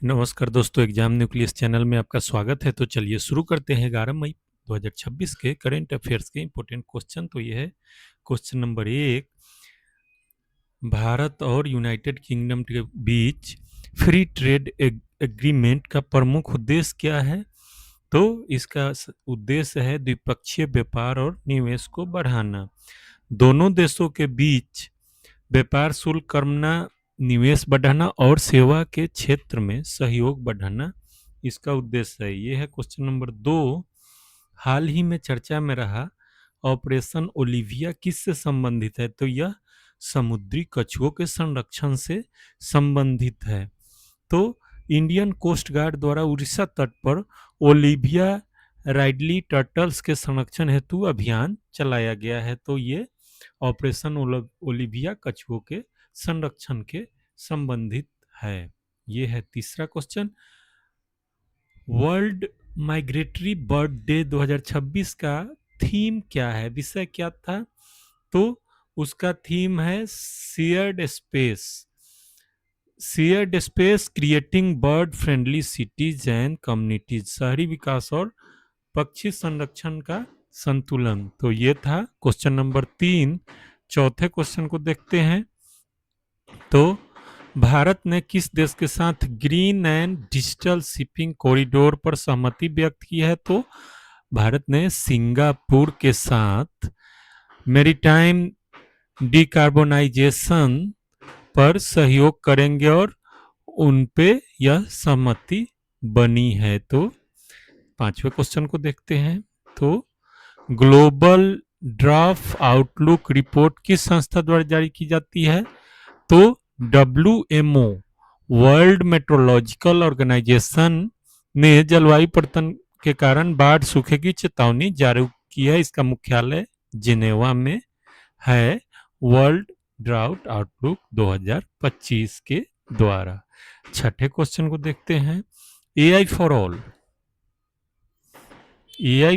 नमस्कार दोस्तों, exam nucleus channel में आपका स्वागत है। तो चलिए शुरू करते हैं 11 मई 2026 के करंट अफेयर्स के इंपॉर्टेंट क्वेश्चन। तो ये है क्वेश्चन नंबर 1। भारत और यूनाइटेड किंगडम के बीच फ्री ट्रेड एग्रीमेंट का प्रमुख उद्देश्य क्या है? तो इसका उद्देश्य है द्विपक्षीय व्यापार और निवेश को बढ़ाना। दोनों देशों के बीच व्यापार शुल्क करना, निवेश बढ़ाना और सेवा के क्षेत्र में सहयोग बढ़ाना इसका उद्देश्य है। ये है क्वेश्चन नंबर 2। हाल ही में चर्चा में रहा ऑपरेशन ओलिविया किससे संबंधित है? तो यह समुद्री कछुओं के संरक्षण से संबंधित है। तो इंडियन कोस्ट गार्ड द्वारा उड़ीसा तट पर ओलिविया राइडली टर्टल्स के संरक्षण हेतु अभियान चलाया गया है। तो ये ऑपरेशन ओलिविया कछुओं के संरक्षण के संबंधित है। ये है तीसरा question. World migratory bird day 2026 का थीम क्या है? विषय क्या था? तो उसका थीम है shared space creating bird friendly cities and communities, शहरी विकास और पक्षी संरक्षण का संतुलन। तो ये था क्वेश्चन नंबर 3। चौथे क्वेश्चन को देखते हैं। तो भारत ने किस देश के साथ green and digital shipping corridor पर सहमति व्यक्त की है? तो भारत ने सिंगापुर के साथ मैरीटाइम डिकार्बोनाइजेशन पर सहयोग करेंगे और उन पे यह सहमति बनी है। तो पांचवें क्वेश्चन को देखते हैं। तो ग्लोबल ड्राफ्ट आउटलुक रिपोर्ट किस संस्था द्वारा जारी की जाती है? तो WMO वर्ल्ड मेट्रोलॉजिकल ऑर्गेनाइजेशन ने जलवायु परिवर्तन के कारण बाढ़ सूखे की चेतावनी जारी की है। इसका मुख्यालय जिनेवा में है। वर्ल्ड ड्राउट आउटलुक 2025 के द्वारा। छठे क्वेश्चन को देखते हैं। AI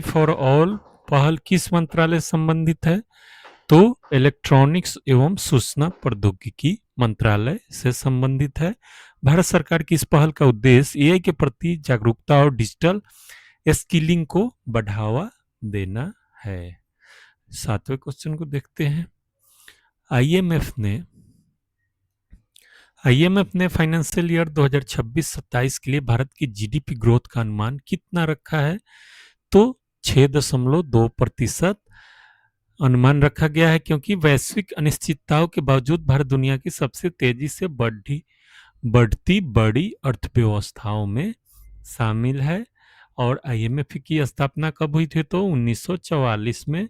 फॉर ऑल पहल किस मंत्रालय से संबंधित है? तो इलेक्ट्रॉनिक्स एवं सूचना प्रौद्योगिकी मंत्रालय से संबंधित है। भारत सरकार की इस पहल का उद्देश्य एआई के प्रति जागरूकता और डिजिटल स्किलिंग को बढ़ावा देना है। सातवें क्वेश्चन को देखते हैं। आईएमएफ ने फाइनेंशियल ईयर 2026-27 के लिए भारत की जीडीपी ग्रोथ का अनुमान कितना रखा है? तो 6.2% अनुमान रखा गया है, क्योंकि वैश्विक अनिश्चितताओं के बावजूद भारत दुनिया की सबसे तेजी से बढ़ती बड़ी अर्थव्यवस्थाओं में शामिल है। और आईएमएफ की स्थापना कब हुई थी? तो 1944 में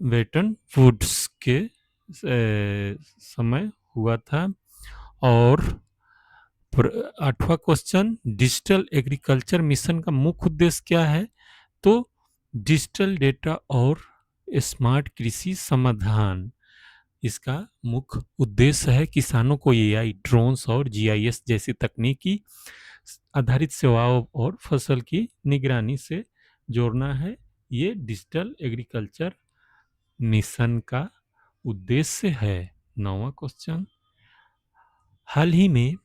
वेटन वुड्स के समय हुआ था। और आठवां क्वेश्चन, डिजिटल एग्रीकल्चर मिशन का मुख्य उद्देश्य क्या है? तो डिजिटल डेटा और स्मार्ट कृषि समाधान इसका मुख्य उद्देश्य है। किसानों को एआई, ड्रोन्स और जीआईएस जैसी तकनीकी आधारित सेवाओं और फसल की निगरानी से जोड़ना है। ये डिजिटल एग्रीकल्चर मिशन का उद्देश्य है। नौवां क्वेश्चन, हाल ही में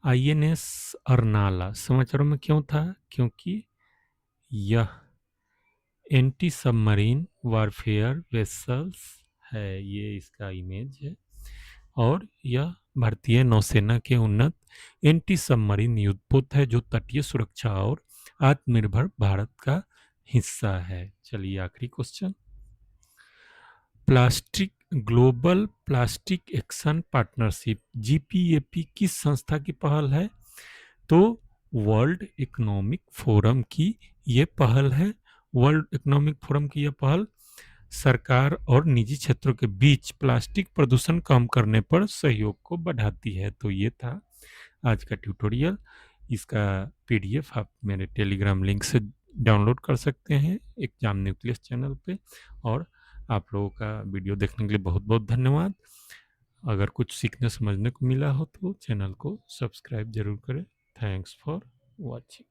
आईएनएस अर्नाला समाचारों में क्यों था? क्योंकि यह एंटी सबमरीन वारफेयर वेसल्स है। ये इसका इमेज है। और यह भारतीय नौसेना के उन्नत एंटी सबमरीन युद्धपोत है, जो तटीय सुरक्षा और आत्मनिर्भर भारत का हिस्सा है। चलिए आखिरी question, global plastic action partnership GPAP किस संस्था की पहल है? तो वर्ल्ड इकोनॉमिक फोरम की ये पहल है। वर्ल्ड इकोनॉमिक फोरम की यह पहल सरकार और निजी क्षेत्रों के बीच प्लास्टिक प्रदूषण कम करने पर सहयोग को बढ़ाती है। तो ये था आज का ट्यूटोरियल। इसका PDF आप मेरे टेलीग्राम लिंक से डाउनलोड कर सकते हैं एग्जाम न्यूक्लियस चैनल पे। और आप लोगों का वीडियो देखने के लिए बहुत बहुत धन्यवाद। अगर कुछ सीखने समझने को मिला हो तो चैनल को सब्सक्राइब जरूर करें। Thanks for watching.